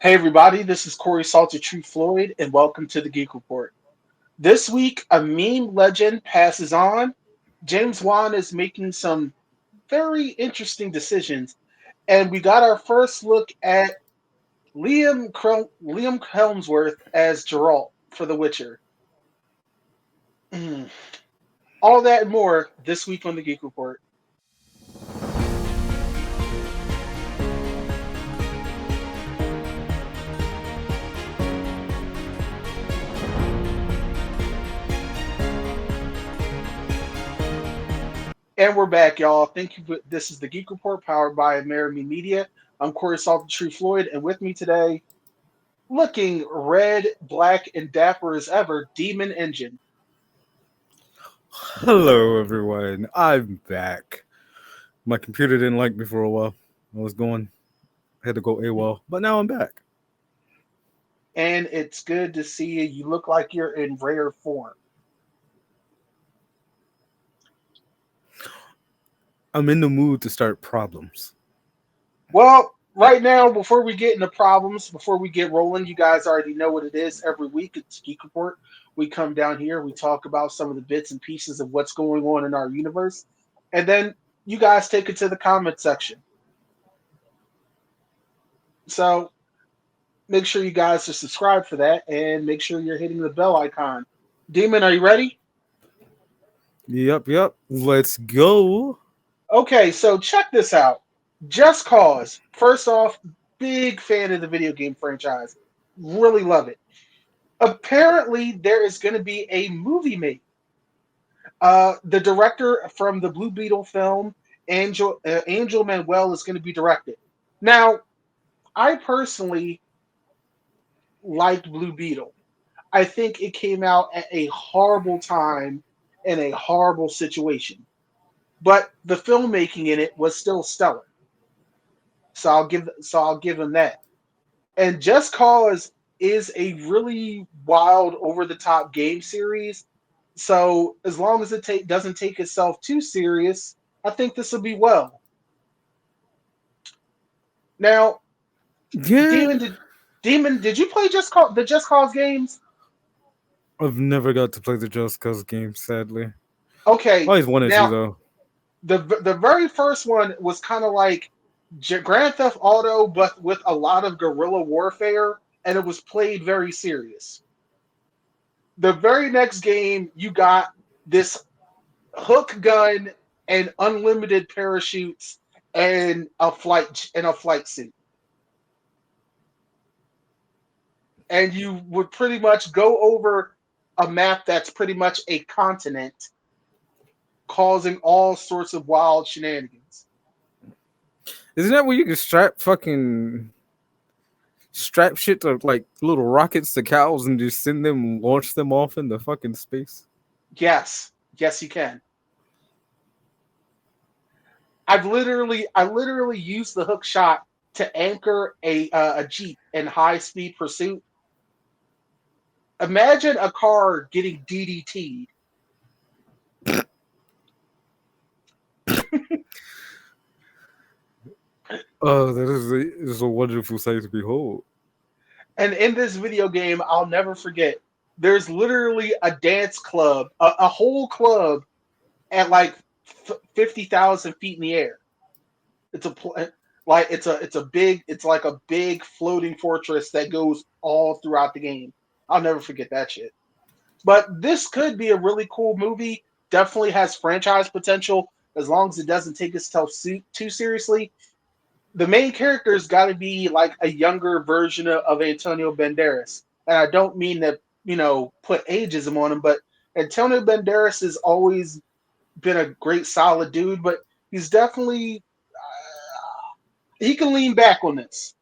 Hey everybody, this is Corey Salter True Floyd, and welcome to the Geek Report. This week, a meme legend passes on. James Wan is making some very interesting decisions, and we got our first look at Liam Helmsworth as Geralt for The Witcher. Mm. All that and more this week on the Geek Report. And we're back, y'all. Thank you. This is the Geek Report powered by Amerime Media. I'm Corey Salter True Floyd, and with me today, looking red, black, and dapper as ever, Demon Engine. Hello, everyone. I'm back. My computer didn't like me for a while. I had to go AWOL, but now I'm back. And it's good to see you. You look like you're in rare form. I'm in the mood to start problems. Well, right now, before we get into problems, before we get rolling, you guys already know what it is. Every week, it's Geek Report. We come down here, we talk about some of the bits and pieces of what's going on in our universe, and then you guys take it to the comment section. So make sure you guys are subscribed for that, and make sure you're hitting the bell icon. Demon, are you ready? Yep. Let's go. Okay, so check this out. Just Cause. First off, big fan of the video game franchise. Really love it. Apparently, there is going to be a movie made. The director from the Blue Beetle film, Angel Manuel, is going to be directed. Now, I personally liked Blue Beetle. I think it came out at a horrible time in a horrible situation, but the filmmaking in it was still stellar. So I'll give him that. And Just Cause is a really wild, over the top game series. So as long as doesn't take itself too serious, I think this will be well. Now, Yeah, Demon, did you play the Just Cause games? I've never got to play the Just Cause game, sadly. Okay, Always wanted to, now though. the very first one was kind of like Grand Theft Auto, but with a lot of guerrilla warfare, and it was played very serious. The very next game, you got this hook gun and unlimited parachutes and a flight suit, and you would pretty much go over a map that's pretty much a continent, causing all sorts of wild shenanigans. Isn't that where you can strap shit to like little rockets to cows and just send them, launch them off into fucking space? Yes, you can. I literally used the hook shot to anchor a jeep in high speed pursuit. Imagine a car getting DDT'd. Oh, is a wonderful sight to behold. And in this video game, I'll never forget. There's literally a dance club, a whole club at like 50,000 feet in the air. It's a like it's like a big floating fortress that goes all throughout the game. I'll never forget that shit. But this could be a really cool movie. Definitely has franchise potential as long as it doesn't take itself too seriously. The main character's got to be like a younger version of Antonio Banderas, and I don't mean to put ageism on him, but Antonio Banderas has always been a great solid dude, but he's definitely he can lean back on this.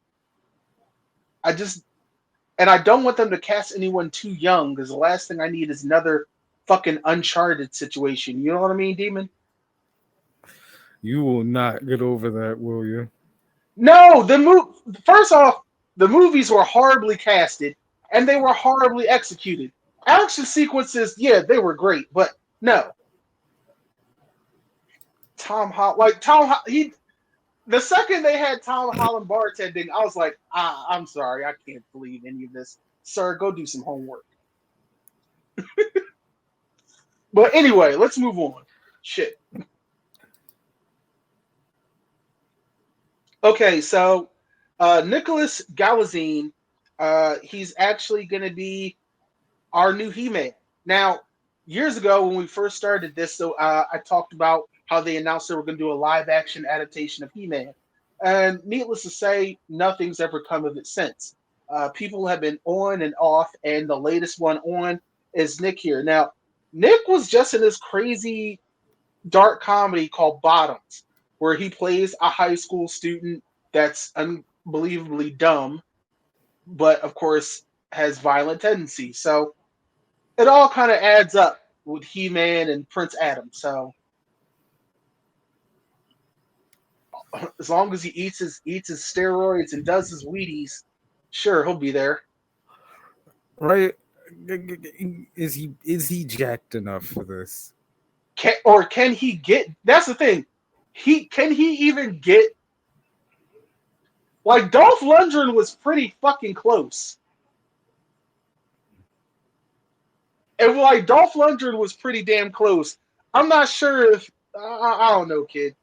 I just and I don't want them to cast anyone too young because the last thing I need is another fucking Uncharted situation. You know what I mean, Demon? You will not get over that, will you? No, first off, the movies were horribly casted and they were horribly executed. Action sequences, yeah, they were great, but no. Tom Holland, he. The second they had Tom Holland bartending, I was like, I'm sorry, I can't believe any of this. Sir, go do some homework. But anyway, let's move on. Shit. Okay, so Nicholas Galazine, he's actually going to be our new He-Man. Now, years ago when we first started this, so I talked about how they announced they were going to do a live-action adaptation of He-Man, and needless to say, nothing's ever come of it since. People have been on and off, and the latest one on is Nick here. Now, Nick was just in this crazy dark comedy called Bottoms, where he plays a high school student that's unbelievably dumb, but of course has violent tendencies. So it all kind of adds up with He-Man and Prince Adam. So as long as he eats his steroids and does his Wheaties, sure he'll be there. Right? Is he jacked enough for this? Can he get? That's the thing. Can he even get? Like Dolph Lundgren was pretty fucking close, and like Dolph Lundgren was pretty damn close. I'm not sure if I don't know, kid.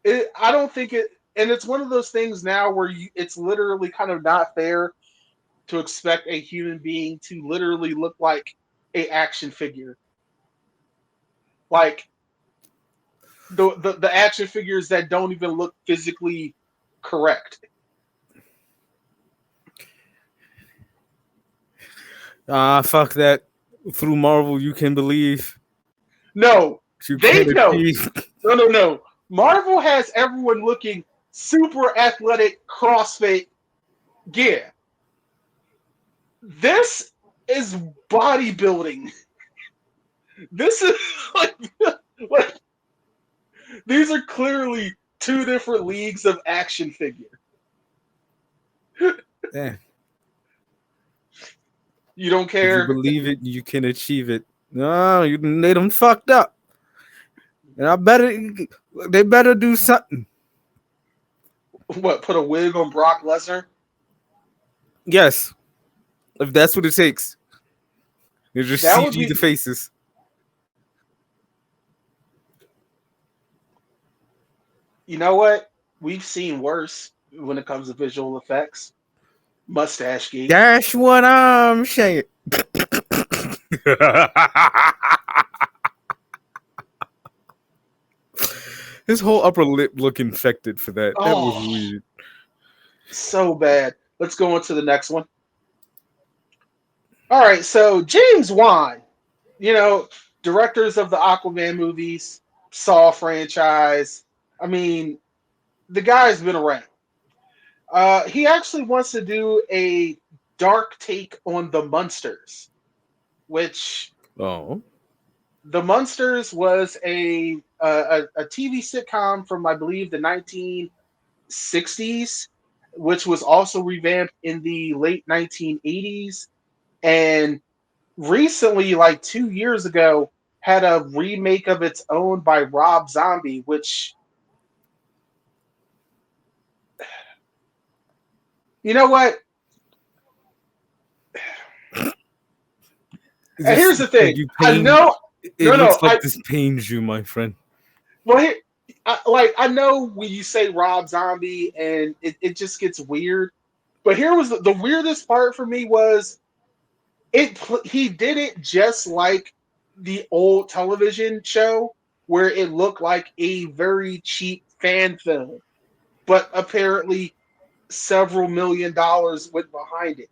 I don't think it, and it's one of those things now where it's literally kind of not fair to expect a human being to literally look like a action figure, like the action figures that don't even look physically correct. Fuck that. Through Marvel, you can believe. No, You they can know. achieve. No. Marvel has everyone looking super athletic CrossFit gear. This is bodybuilding. This is like these are clearly two different leagues of action figure. Yeah. You don't If you care? believe it, you can achieve it. No, you made them fucked up. And they better do something. What, put a wig on Brock Lesnar? Yes, if that's what it takes. You just That would CG the be, faces. you know what? We've seen worse when it comes to visual effects. Mustache Gate. That's what I'm saying. His whole upper lip look infected for that. That was Oh, weird. so bad. Let's go on to the next one. All right, so James Wan, you know, directors of the Aquaman movies, Saw franchise. I mean, the guy's been around. He actually wants to do a dark take on the Munsters, which Oh. the Munsters was a TV sitcom from I believe the 1960s, which was also revamped in the late 1980s, and recently, like 2 years ago, had a remake of its own by Rob Zombie, which, you know what? And here's the thing. You I pain. know. It No. looks like this pains you, my friend. Well, I know when you say Rob Zombie, and it just gets weird. But here was the weirdest part for me was he did it just like the old television show where it looked like a very cheap fan film, but apparently several $1 million went behind it.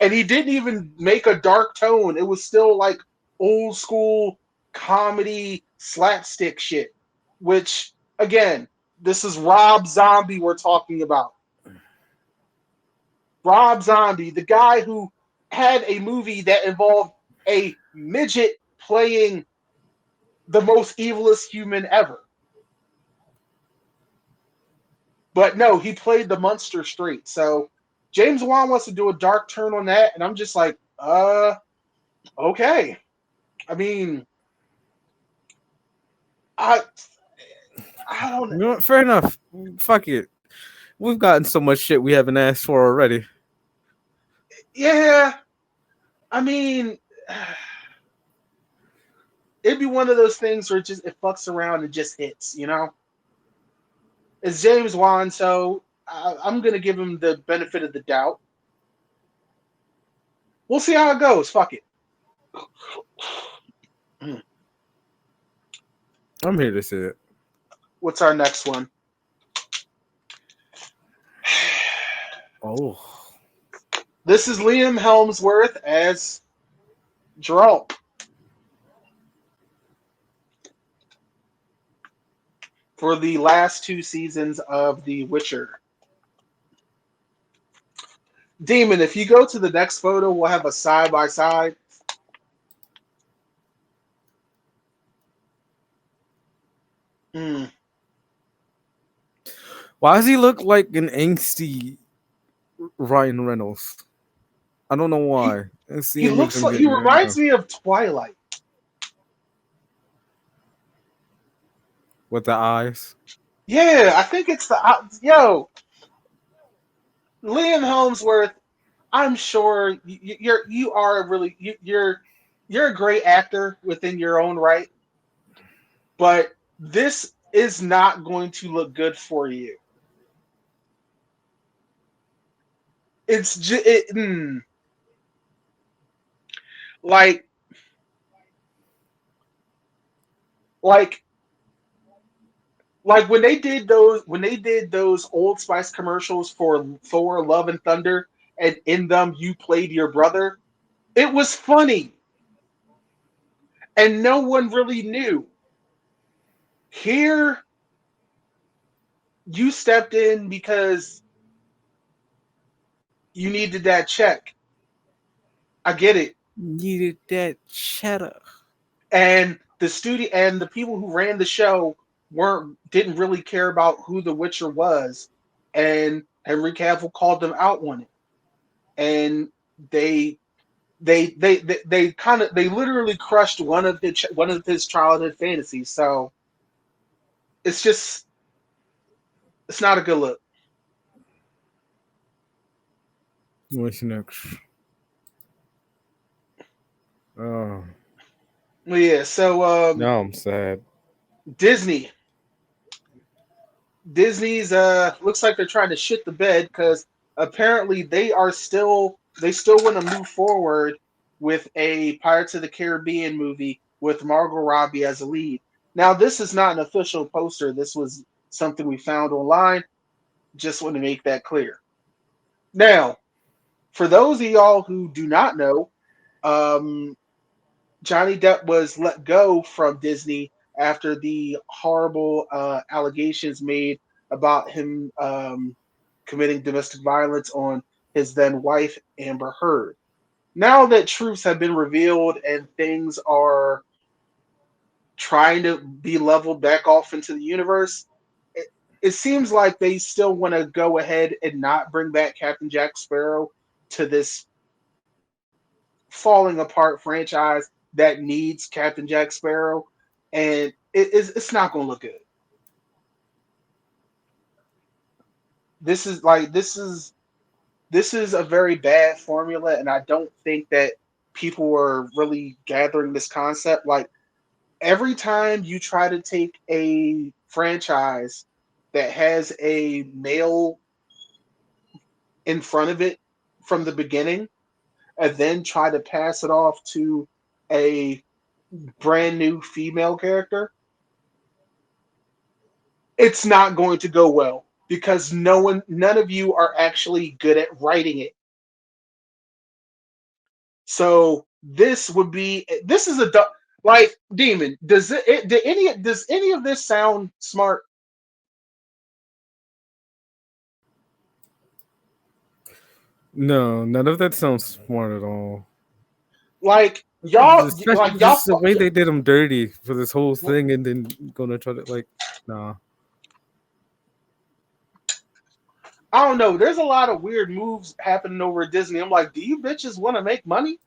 And he didn't even make a dark tone. It was still like old school comedy slapstick shit, which again, this is Rob Zombie we're talking about. Rob Zombie, the guy who had a movie that involved a midget playing the most evilest human ever. But no, he played the monster straight. So James Wan wants to do a dark turn on that, and I'm just like, okay. I mean, I I don't You know. know what? Fair enough. Fuck it. We've gotten so much shit we haven't asked for already. Yeah, I mean, it'd be one of those things where it fucks around and just hits. It's James Wan, so I'm gonna give him the benefit of the doubt. We'll see how it goes. Fuck it. I'm here to see it. What's our next one? Oh. This is Liam Helmsworth as Jerome for the last two seasons of The Witcher. Demon, if you go to the next photo, we'll have a side by side. Why does he look like an angsty Ryan Reynolds? I don't know He why. It he makes looks him like get he younger. reminds me of Twilight. With the eyes. Yeah, I think it's yo Liam Helmsworth. I'm sure you are really you're a great actor within your own right, but this is not going to look good for you. It's just like like like when they did those Old Spice commercials for Thor: Love and Thunder, and in them you played your brother. It was funny, and no one really knew. Here, you stepped in because you needed that check. I get it. Needed that cheddar. And the studio and the people who ran the show didn't really care about who the Witcher was, and Henry Cavill called them out on it, and they they literally crushed one of his childhood fantasies. So it's just it's not a good look. What's next? Oh. Well, yeah. So Now I'm sad. Disney. Disney's looks like they're trying to shit the bed because apparently they still want to move forward with a Pirates of the Caribbean movie with Margot Robbie as a lead. Now this is not an official poster. This was something we found online. Just want to make that clear. Now, for those of y'all who do not know, um, Johnny Depp was let go from Disney after the horrible allegations made about him committing domestic violence on his then wife, Amber Heard. Now that truths have been revealed and things are trying to be leveled back off into the universe, it seems like they still want to go ahead and not bring back Captain Jack Sparrow to this falling apart franchise that needs Captain Jack Sparrow, and it's not going to look good. This is a very bad formula, and I don't think that people are really gathering this concept. Like every time you try to take a franchise that has a male in front of it from the beginning, and then try to pass it off to a brand new female character, it's not going to go well because none of you are actually good at writing it. So this is like Demon. Does any of this sound smart? No, none of that sounds smart at all. Like y'all Especially like y'all just the way they did him dirty for this whole thing, and then gonna try to nah. I don't know. There's a lot of weird moves happening over at Disney. I'm like, do you bitches want to make money?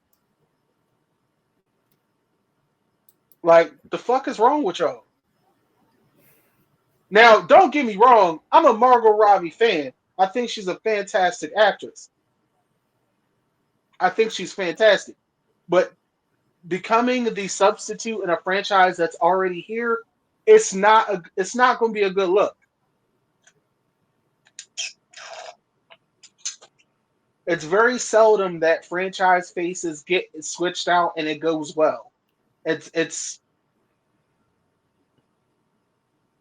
Like, the fuck is wrong with y'all? Now, don't get me wrong, I'm a Margot Robbie fan. I think she's a fantastic actress. I think she's fantastic. But becoming the substitute in a franchise that's already here, it's not going to be a good look. It's very seldom that franchise faces get switched out and it goes well. It's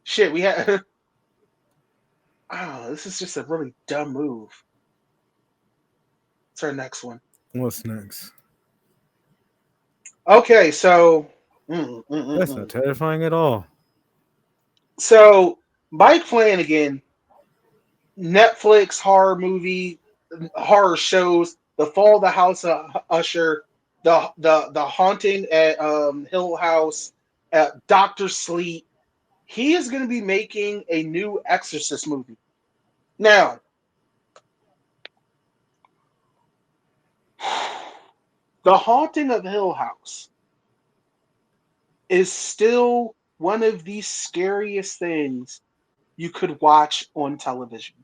shit. We had oh, this is just a really dumb move. It's our next one. What's next? Okay, so That's not terrifying at all. so Mike Flanagan, Netflix horror shows, The Fall of the House of Usher, the Haunting at Hill House, Doctor Sleep. He is going to be making a new Exorcist movie. Now, The Haunting of Hill House is still one of the scariest things you could watch on television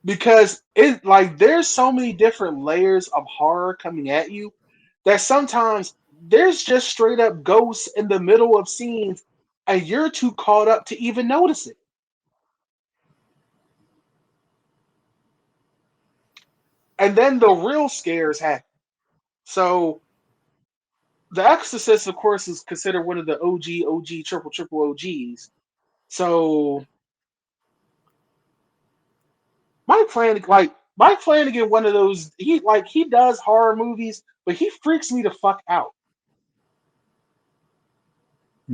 because it like there's so many different layers of horror coming at you that sometimes there's just straight up ghosts in the middle of scenes and you're too caught up to even notice it. And then the real scares happen. So The Exorcist, of course, is considered one of the OG triple OGs. So Mike Flanagan, one of those he does horror movies, but he freaks me the fuck out.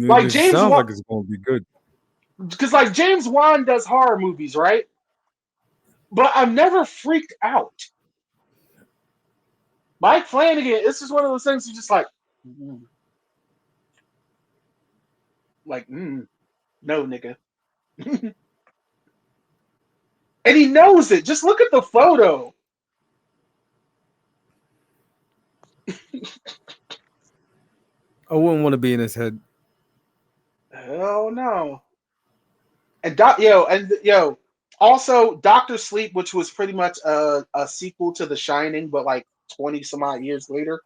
Like It James sounds Wan, like it's going to be good. because like James Wan does horror movies, right? But I'm never freaked out. Mike Flanagan, it's just one of those things you just mm, like, no, nigga. And he knows it. Just look at the photo. I wouldn't want to be in his head. Oh no. And also Doctor Sleep, which was pretty much a sequel to The Shining, but like 20 some odd years later,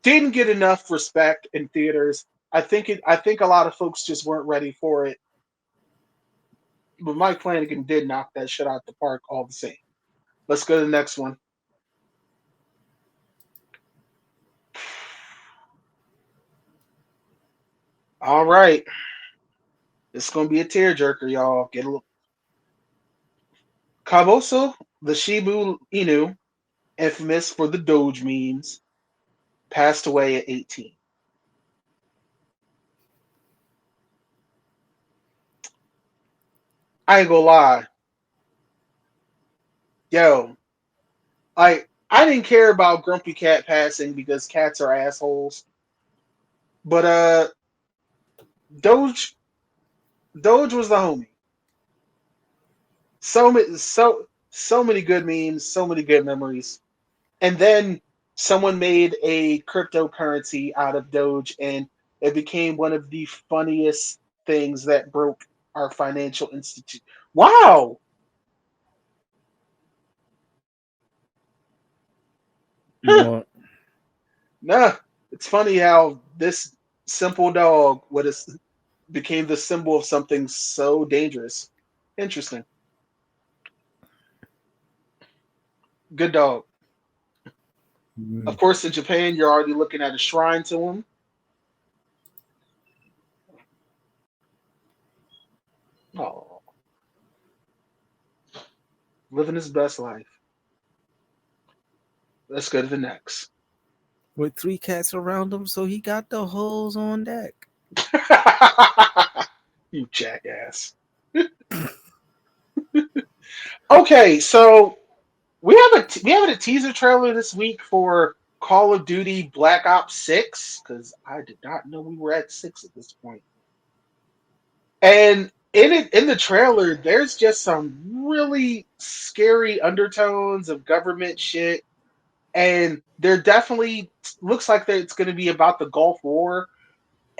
didn't get enough respect in theaters. I think a lot of folks just weren't ready for it. But Mike Flanagan did knock that shit out the park all the same. Let's go to the next one. All right. It's gonna be a tearjerker, y'all. Get a look. Kaboso, the Shibu Inu, infamous for the Doge memes, passed away at 18. I ain't gonna lie. Yo, I didn't care about Grumpy Cat passing because cats are assholes. But Doge Doge was the homie. So many good memes, so many good memories. And then someone made a cryptocurrency out of Doge and it became one of the funniest things that broke our financial institute. Wow. Huh. What? Nah. It's funny how this simple dog became the symbol of something so dangerous. Interesting. Good dog. Of Mm. course, in Japan, you're already looking at a shrine to him. Oh, living his best life. Let's go to the next. With three cats around him, so he got the holes on deck. You jackass. Okay, so we have a teaser trailer this week for Call of Duty Black Ops 6 because I did not know we were at 6 at this point. And in the trailer, there's just some really scary undertones of government shit, and there definitely looks like that it's going to be about the Gulf War.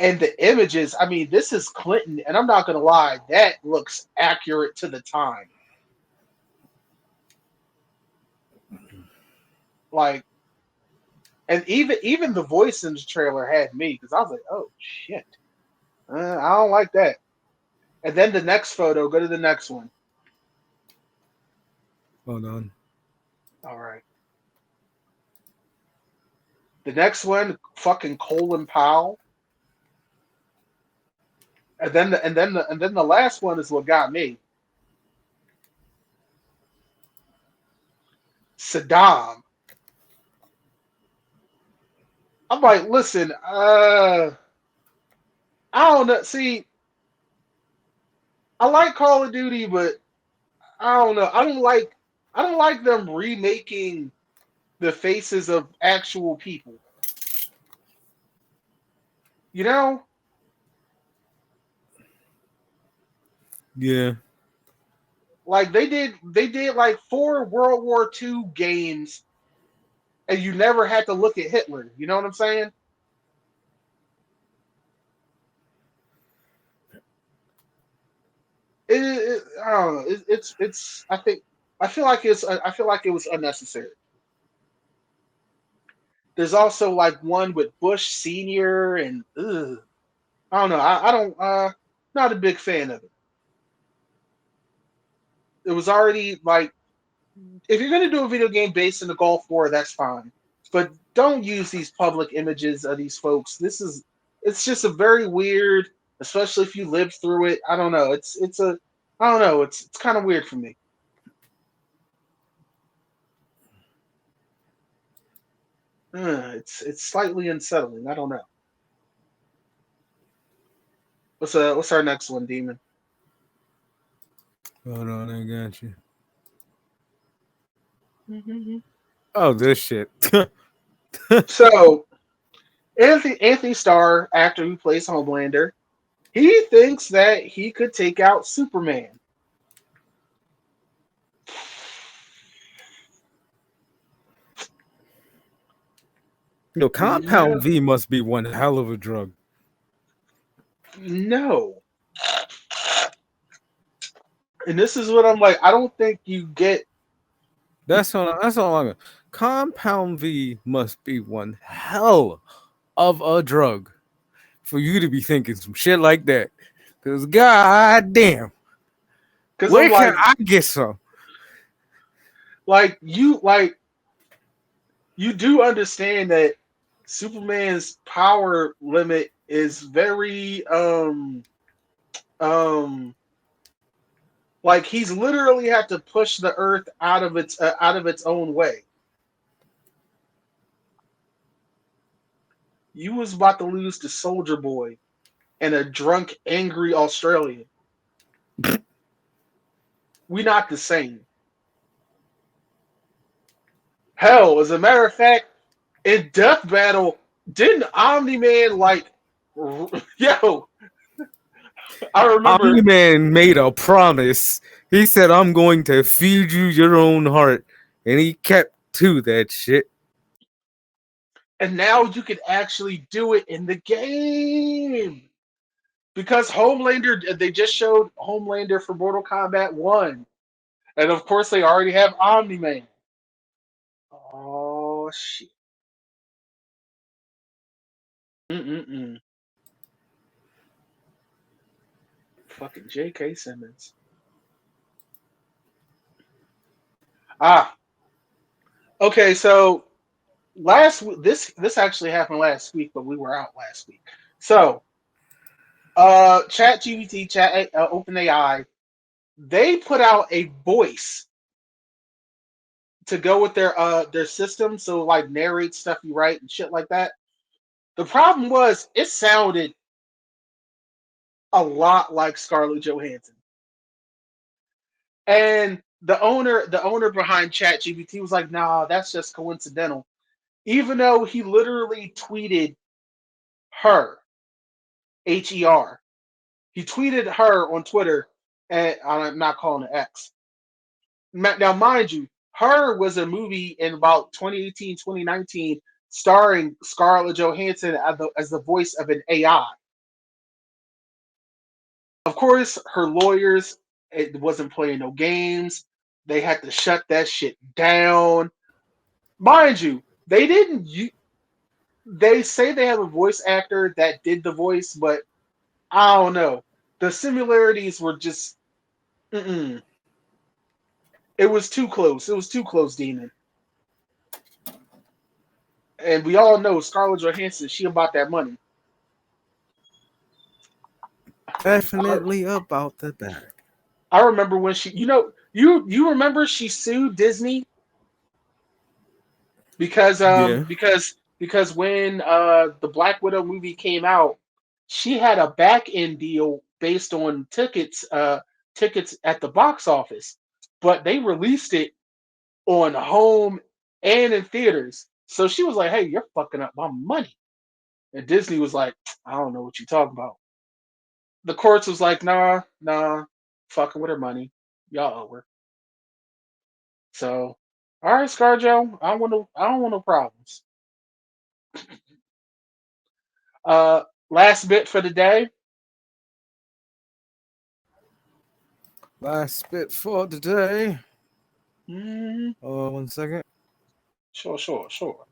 And the images, I mean, this is Clinton, and I'm not gonna lie, that looks accurate to the time. Like, and even the voice in the trailer had me because I was like, oh shit, I don't like that. And then the next photo, go to the next one. Hold on. All right, the next one, fucking Colin Powell. And then the last one is what got me. Saddam. I'm like, listen, I don't know. See, I like Call of Duty, but I don't know. I don't like them remaking the faces of actual people. You know? Yeah. Like they did like 4 World War II games and you never had to look at Hitler. You know what I'm saying? I don't know. It's I feel like it was unnecessary. There's also like one with Bush Senior and I don't know. I don't not a big fan of it. It was already like if you're gonna do a video game based in the Gulf War, that's fine. But don't use these public images of these folks. It's just a very weird, especially if you lived through it. I don't know. I don't know. It's kind of weird for me. It's slightly unsettling. I don't know. What's our next one, Demon? Hold on, I got you. Oh, this shit. So Anthony Starr, actor who plays Homelander, he thinks that he could take out Superman. Yo, No, Compound V must be one hell of a drug. no. And this is what I'm like. I don't think you get. That's all I'm. Compound V must be one hell of a drug for you to be thinking some shit like that. Cause god damn, Because I'm where can like, I get some? like you do understand that Superman's power limit is very um like he's literally had to push the Earth out of its own way. You was about to lose to Soldier Boy and a drunk, angry Australian. We not the same. Hell, as a matter of fact, in Death Battle, didn't Omni Man like yo, I remember Omni Man made a promise. He said, "I'm going to feed you your own heart," and he kept to that shit. and now you can actually do it in the game. Because Homelander, they just showed Homelander for Mortal Kombat 1. And of course, they already have Omni Man. Oh, shit. Mm-mm-mm. Fucking J.K. Simmons. Ah, okay, so this actually happened last week, but we were out last week. So, ChatGPT, OpenAI, they put out a voice to go with their system, so like narrate stuff you write and shit like that. The problem was it sounded a lot like Scarlett Johansson. And the owner behind ChatGPT was like, "Nah, that's just coincidental." Even though he literally tweeted her, Her. He tweeted her on Twitter, and I'm not calling it X. Now, mind you, Her was a movie in about 2018, 2019, starring Scarlett Johansson as the voice of an AI. course, her lawyers, it wasn't playing no games. They had to shut that shit down. Mind you, they didn't. They say they have a voice actor that did the voice, but I don't know. The similarities were just. Mm-mm. It was too close. It was too close, Demon. And we all know Scarlett Johansson. She about that money. I, Definitely about the bag. I remember when she. You remember she sued Disney because Yeah. when the Black Widow movie came out, she had a back end deal based on tickets at the box office, but they released it on home and in theaters. So she was like, "Hey, you're fucking up my money," and Disney was like, "I don't know what you talking about." The courts was like, "Nah, nah, fucking with her money, y'all owe her." So, all right, ScarJo, I don't want no problems. Uh, last bit for the day. Last bit for today. Mm, 1 second. sure, sure, sure.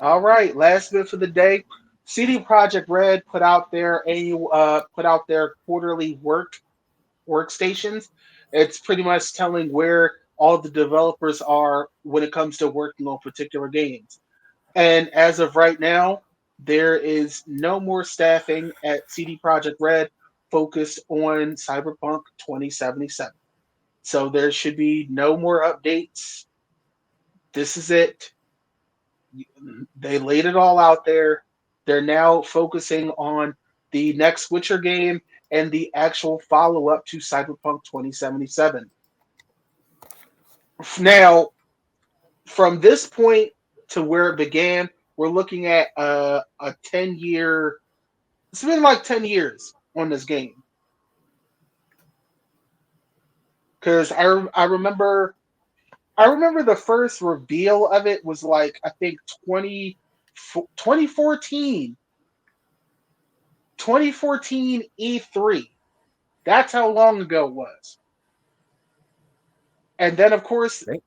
All right, last bit for the day. CD Projekt Red put out their quarterly workstations. It's pretty much telling where all the developers are when it comes to working on particular games. And as of right now, there is no more staffing at CD Projekt Red focused on Cyberpunk 2077. So there should be no more updates. This is it. They laid it all out there. They're now focusing on the next Witcher game and the actual follow up to Cyberpunk 2077. Now, from this point to where it began, we're looking at a 10-year. It's been like 10 years on this game. Because I remember the first reveal of it was like, I think 2014 2014 E3. That's how long ago it was. And then, of course, Okay.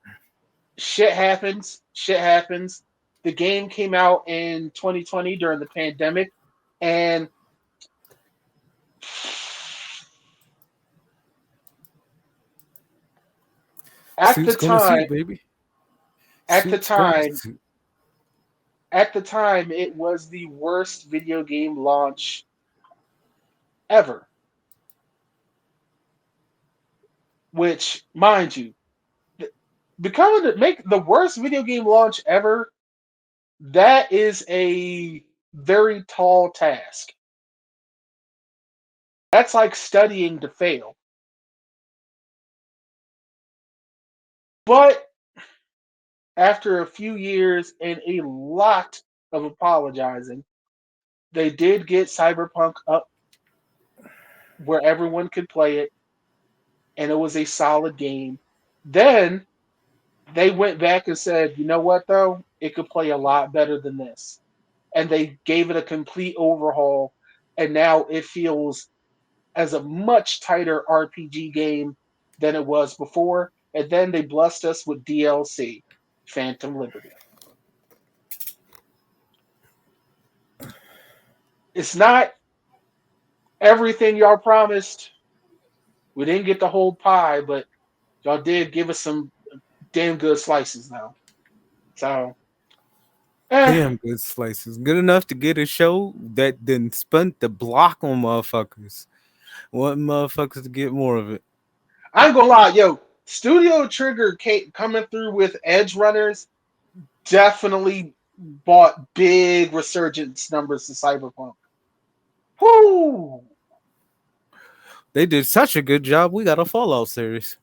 shit happens. Shit happens. The game came out in 2020 during the pandemic. And at the Suit's gonna time, suit, baby. at the Suit's gonna time, suit. it was the worst video game launch ever. Which, mind you, becoming to make the worst video game launch ever, that is a very tall task. That's like studying to fail. But after a few years and a lot of apologizing, they did get Cyberpunk up where everyone could play it, and it was a solid game. Then they went back and said, you know what, though? It could play a lot better than this. And they gave it a complete overhaul, and now it feels as a much tighter RPG game than it was before. And then they blessed us with DLC, Phantom Liberty. It's not everything y'all promised. We didn't get the whole pie, but y'all did give us some damn good slices now. So, eh, Damn good slices. Good enough to get a show that then spent the block on motherfuckers. Want motherfuckers to get more of it. I ain't gonna lie, yo. Studio Trigger coming through with Edge Runners definitely bought big resurgence numbers to Cyberpunk. Whoo! They did such a good job. We got a Fallout series.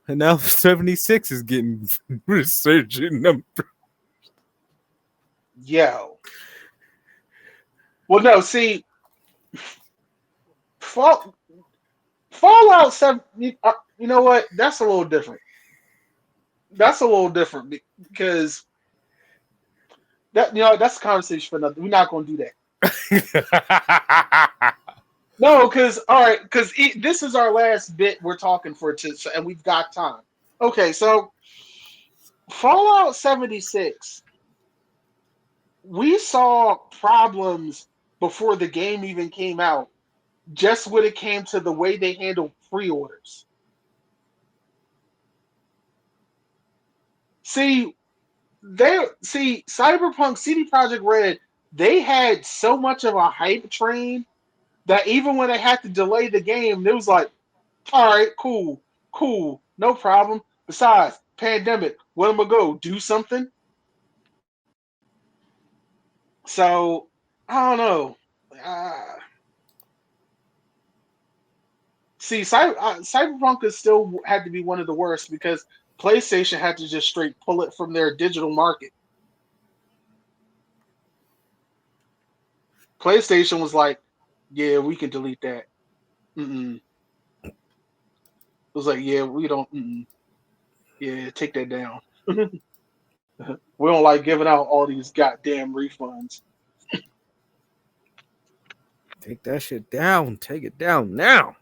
And now 76 is getting resurgent number. Yo. Well, no, see, Fall, Fallout 7, you know what? That's a little different. That's a little different because that's a conversation for nothing. We're not going to do that. No, because all right, because this is our last bit we're talking for, and we've got time. Okay, so Fallout 76, we saw problems before the game even came out, just when it came to the way they handled pre-orders. See, Cyberpunk CD Projekt Red, they had so much of a hype train that even when they had to delay the game, it was like, all right, cool, no problem. Besides, pandemic, what am I go do something? So I don't know. Cyberpunk is still had to be one of the worst because PlayStation had to just straight pull it from their digital market. PlayStation was like, "Yeah, we can delete that." Mm-mm. It was like, "Yeah, we don't. Mm-mm. Yeah, take that down. We don't like giving out all these goddamn refunds." Take that shit down. Take it down now.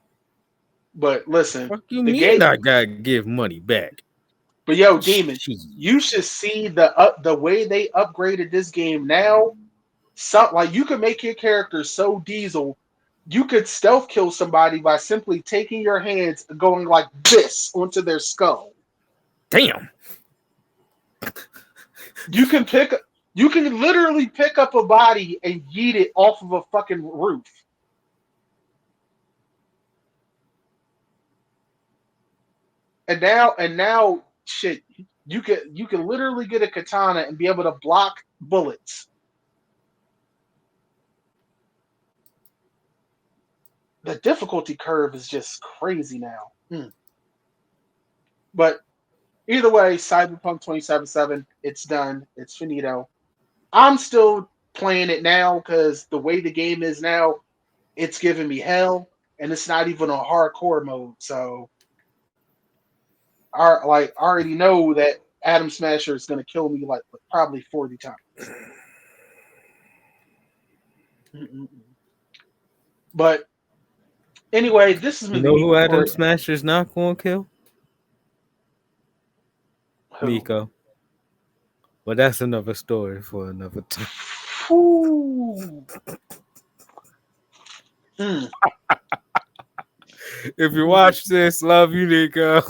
But listen, Fuck you the mean game. I gotta give money back? But yo, Demon, Shit. you should see the way they upgraded this game now. Like you could make your character so diesel, you could stealth kill somebody by simply taking your hands and going like this onto their skull. Damn. You can you can literally pick up a body and yeet it off of a fucking roof. And now shit, you can literally get a katana and be able to block bullets. The difficulty curve is just crazy now. But either way, Cyberpunk 2077, it's done. It's finito. I'm still playing it now because the way the game is now, it's giving me hell, and it's not even on hardcore mode. So, I already know that Adam Smasher is going to kill me like probably 40 times. But anyway, this has You been the know Geek who Adam Report. Smasher's not gonna kill? Who? Nico. But that's another story for another time. Ooh. Mm, If you watch this, love you, Nico.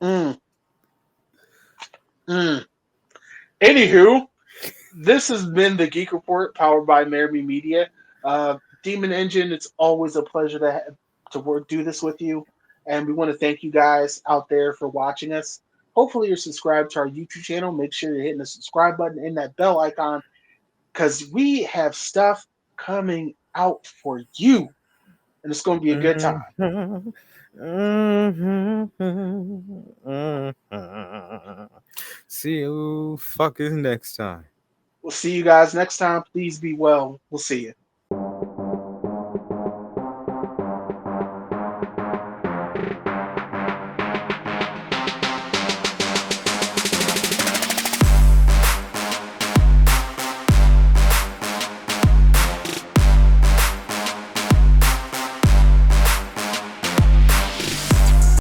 mm, mm. Anywho, this has been the Geek Report powered by Amerime Media. Demon Engine, it's always a pleasure to do this with you. And we want to thank you guys out there for watching us. Hopefully, you're subscribed to our YouTube channel. Make sure you're hitting the subscribe button and that bell icon because we have stuff coming out for you. And it's going to be a good time. See you fuckers next time. We'll see you guys next time. Please be well. We'll see you.